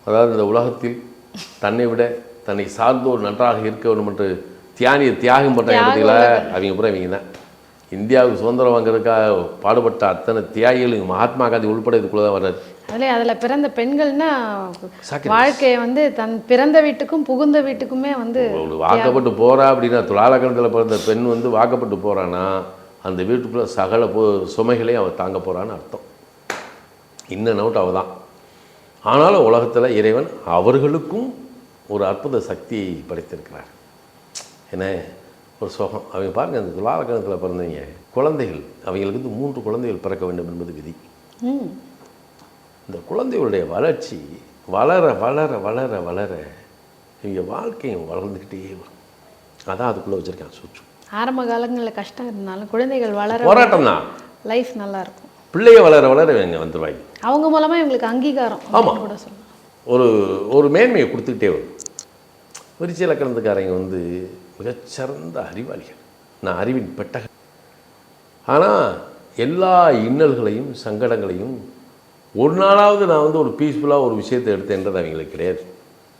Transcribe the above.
அதாவது இந்த உலகத்தில் தன்னை விட தன்னை சார்ந்தோர் நன்றாக இருக்க வேண்டும் என்று தியாகம் பண்ணுறாங்க பார்த்தீங்களா, அவங்க பூரா இவங்க தான். இந்தியாவுக்கு சுதந்திரம் வாங்குறதுக்காக பாடுபட்ட அத்தனை தியாகிகள் மகாத்மா காந்தி உள்பட இதுக்குள்ளே தான் வர்றாரு. அதில் பிறந்த பெண்கள்னா வாழ்க்கையை வந்து தன் பிறந்த வீட்டுக்கும் புகுந்த வீட்டுக்குமே வந்து வாக்கப்பட்டு போகிறா அப்படின்னா, துலாலக்கணத்தில் பிறந்த பெண் வந்து வாக்கப்பட்டு போகிறான்னா அந்த வீட்டுக்குள்ளே சகல சுமைகளையும் அவள் தாங்க போகிறான்னு அர்த்தம். இன்னும் நோட் அவள் தான். ஆனாலும் உலகத்தில் இறைவன் அவர்களுக்கும் ஒரு அற்புத சக்தியை படைத்திருக்கிறார். என்ன ஒரு சுகம். அவங்க பாருங்கள், அந்த துலாலக்கணத்தில் பிறந்தவங்க குழந்தைகள், அவங்களுக்கு வந்து 3 குழந்தைகள் பிறக்க வேண்டும் என்பது விதி. இந்த குழந்தைகளுடைய வளர்ச்சி வளர வளர வளர வளர இவங்க வாழ்க்கையும் வளர்ந்துக்கிட்டே வரும். அதான் அதுக்குள்ளே வச்சுருக்கேன் சுற்று. ஆரம்ப காலங்களில் கஷ்டம் இருந்தாலும் குழந்தைகள் வளர போராட்டம் தான், லைஃப் நல்லாயிருக்கும். பிள்ளைய வளர வளர இவங்க வந்துடுவாங்க. அவங்க மூலமாக இவங்களுக்கு அங்கீகாரம். ஆமாம், கூட சொல்லலாம், ஒரு மேன்மையை கொடுத்துக்கிட்டே வரும். விருச்சிக லக்கணத்துக்காரங்க வந்து மிகச்சிறந்த அறிவாளிகள். நான் அறிவின் பெட்டகம். ஆனால் எல்லா இன்னல்களையும் சங்கடங்களையும் ஒரு நாளாவது நான் வந்து ஒரு பீஸ்ஃபுல்லாக ஒரு விஷயத்தை எடுத்தேன்றது அவங்களுக்கு கிடையாது.